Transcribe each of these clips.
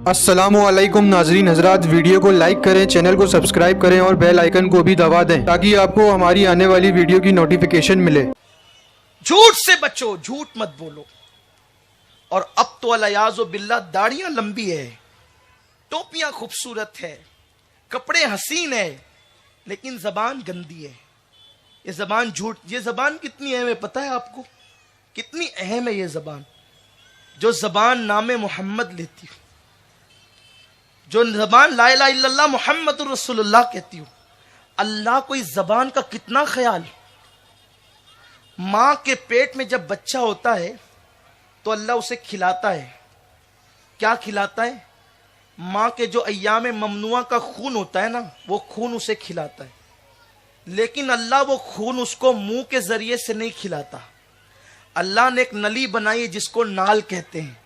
अस्सलामुअलैकुम नाजरीन हजरात, वीडियो को लाइक करें, चैनल को सब्सक्राइब करें और बेल आइकन को भी दबा दें ताकि आपको हमारी आने वाली वीडियो की नोटिफिकेशन मिले। झूठ से बचो, झूठ मत बोलो। और अब तो अलियाज़ो बिल्लाह दाढ़ियां लंबी है, टोपियां खूबसूरत है, कपड़े हसीन है, लेकिन जबान गंदी है। ये जबान झूठ, ये जबान कितनी अहम है पता है आपको? कितनी अहम है ये जबान? जो जबान नामे मोहम्मद लेती हो, जो जबान ला इलाहा इल्लल्लाह मुहम्मदुर रसूलुल्लाह कहती हो, अल्लाह को इस जबान का कितना ख्याल। मां के पेट में जब बच्चा होता है तो अल्लाह उसे खिलाता है। क्या खिलाता है? मां के जो अय्याम ममनुआ का खून होता है ना, वो खून उसे खिलाता है। लेकिन अल्लाह वो खून उसको मुंह के जरिए से नहीं खिलाता। अल्लाह ने एक नली बनाई है जिसको नाल कहते हैं,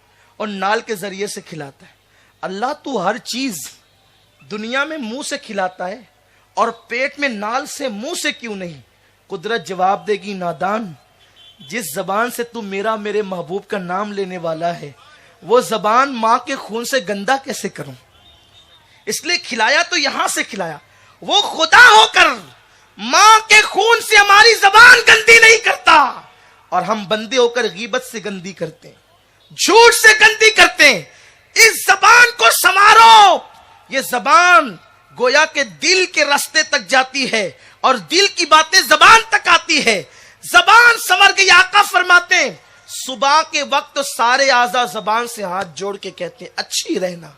और नाल के जरिए से खिलाता है। अल्लाह तू हर चीज दुनिया में मुंह से खिलाता है और पेट में नाल से मुंह से क्यों नहीं? कुदरत जवाब देगी, नादान, जिस जबान से तू मेरा मेरे महबूब का नाम लेने वाला है, वो जबान मां के खून से गंदा कैसे करूं? इसलिए खिलाया तो यहां से खिलाया। वो खुदा होकर मां के खून से हमारी जबान गंदी नहीं करता, और हम बंदे होकर गीबत से गंदी करते हैं, झूठ से गंदी करते हैं। इस जबान को संवारो। ये जबान गोया के दिल के रास्ते तक जाती है और दिल की बातें जबान तक आती है। जबान संवर गई। आका फरमाते हैं सुबह के वक्त तो सारे आज़ा जबान से हाथ जोड़ के कहते हैं अच्छी रहना,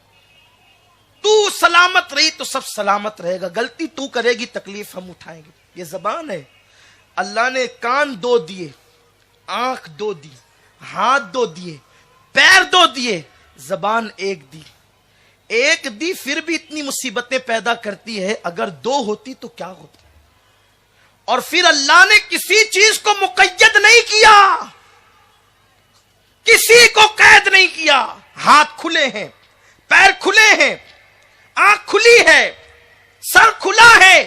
तू सलामत रही तो सब सलामत रहेगा, गलती तू करेगी तकलीफ हम उठाएंगे। ये जबान है। अल्लाह ने कान दो दिए, आंख दो दी, हाथ दो दिए, पैर दो दिए, जबान एक दी। एक दी फिर भी इतनी मुसीबतें पैदा करती है, अगर दो होती तो क्या होता? और फिर अल्लाह ने किसी चीज को मुकय्यद नहीं किया, किसी को कैद नहीं किया। हाथ खुले हैं, पैर खुले हैं, आंख खुली है, सर खुला है,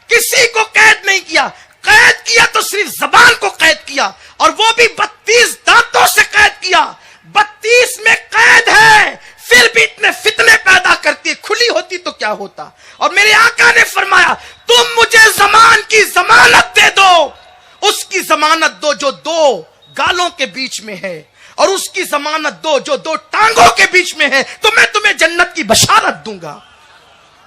किसी को कैद नहीं किया। कैद किया तो सिर्फ जबान को कैद किया, और वो भी 32 दांतों से कैद किया। 32 में कैद है, फिर भी इतने फितने पैदा करती है। खुली होती तो क्या होता? और मेरे आका ने फरमाया तुम मुझे जमान की जमानत दे दो, उसकी जमानत दो जो दो गालों के बीच में है, और उसकी जमानत दो जो दो टांगों के बीच में है, तो मैं तुम्हें जन्नत की बशारत दूंगा,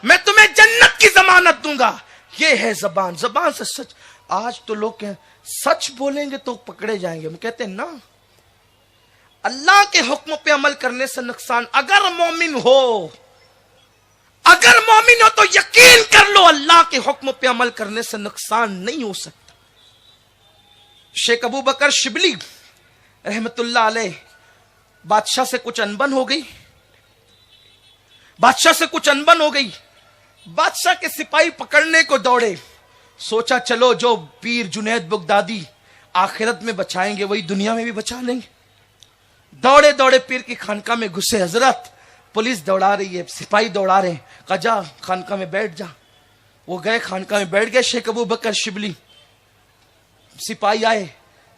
मैं तुम्हें जन्नत की जमानत दूंगा। ये है जबान। जबान से सच। आज तो लोग कहें सच बोलेंगे तो पकड़े जाएंगे। हम कहते हैं ना, अल्लाह के हुक्म पे अमल करने से नुकसान। अगर मोमिन हो तो यकीन कर लो, अल्लाह के हुक्म पे अमल करने से नुकसान नहीं हो सकता। शेख अबू बकर शिबली रहमतुल्लाह अलैह, बादशाह से कुछ अनबन हो गई। बादशाह के सिपाही पकड़ने को दौड़े। सोचा चलो जो पीर जुनैद बगदादी आखिरत में बचाएंगे वही दुनिया में भी बचा लेंगे। दौड़े दौड़े पीर की खानका में घुसे। हजरत, पुलिस दौड़ा रही है, सिपाही दौड़ा रहे हैं, कहा जा खानका में बैठ जा। वो गए, खानका में बैठ गए। शेख अबू बकर शिबली, सिपाही आए,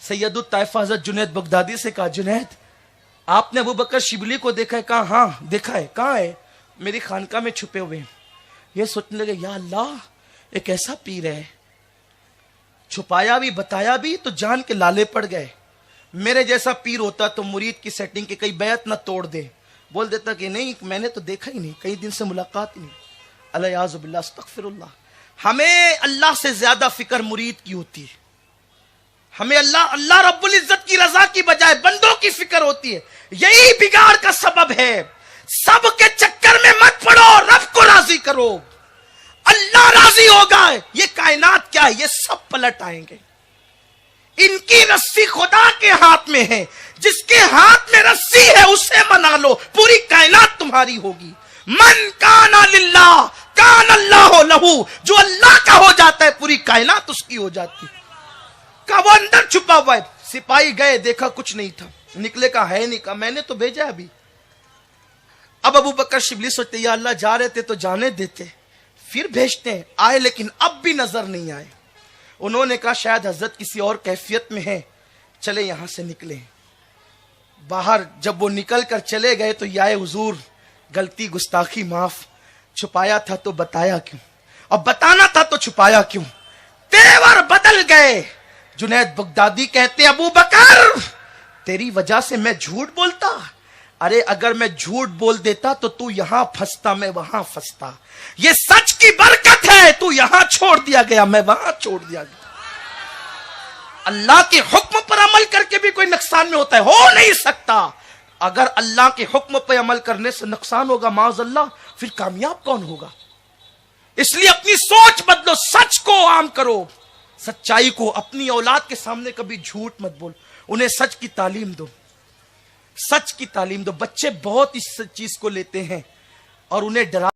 सैयदुत ताइफा हजरत जुनैद बगदादी से कहा जुनैद, आपने अबू बकर शिबली को देखा है? कहा हाँ देखा है। कहाँ है? मेरी खानका में छुपे हुए हैं। ये सोचने लगे या अल्लाह, एक ऐसा पीर है, छुपाया भी बताया भी तो जान के लाले पड़ गए। मेरे जैसा पीर होता तो मुरीद की सेटिंग के कई बैत ना तोड़ दे, बोल देता कि नहीं मैंने तो देखा ही नहीं, कई दिन से मुलाकात ही नहीं। अलियाज़ु बिल्लाह, अस्तगफिरुल्लाह। हमें अल्लाह से ज्यादा फिक्र मुरीद की होती है। हमें अल्लाह रब्बुल इज्जत की रजा की बजाय बंदों की फिक्र होती है। यही बिगाड़ का सबब है। सबके चक्कर में मत पड़ो, रब को राजी करो, अल्लाह राजी होगा। ये कायनात क्या है? ये सब पलट आएंगे। इनकी रस्सी खुदा के हाथ में है। जिसके हाथ में रस्सी है उसे मना लो, पूरी कायनात तुम्हारी होगी। मन काना लिल्लाह कान अल्लाह लहू, जो अल्लाह का हो जाता है पूरी कायनात उसकी हो जाती है। का वो अंदर छुपा हुआ है। सिपाही गए, देखा कुछ नहीं था, निकले का है नहीं, कहा मैंने तो भेजा अभी। अब अबू बकर शिबली सोचते या अल्लाह जा रहे थे तो जाने देते, फिर भेजते हैं। आए लेकिन अब भी नजर नहीं आए। उन्होंने कहा शायद हजरत किसी और कैफियत में है, चले यहां से निकले। बाहर जब वो निकल कर चले गए तो या हुजूर गलती गुस्ताखी माफ, छुपाया था तो बताया क्यों, और बताना था तो छुपाया क्यों, तेवर बदल गए। जुनैद बगदादी कहते हैं अबू बकर तेरी वजह से मैं झूठ बोलता, अरे अगर मैं झूठ बोल देता तो तू यहां फंसता मैं वहां फंसता, ये सच की बरकत है, तू यहां छोड़ दिया गया मैं वहां छोड़ दिया गया। अल्लाह के हुक्म पर अमल करके भी कोई नुकसान में होता है, हो नहीं सकता। अगर अल्लाह के हुक्म पर अमल करने से नुकसान होगा माज़अल्लाह, फिर कामयाब कौन होगा? इसलिए अपनी सोच बदलो, सच को आम करो, सच्चाई को। अपनी औलाद के सामने कभी झूठ मत बोल, उन्हें सच की तालीम दो, सच की तालीम दो। बच्चे बहुत इस चीज को लेते हैं और उन्हें डरा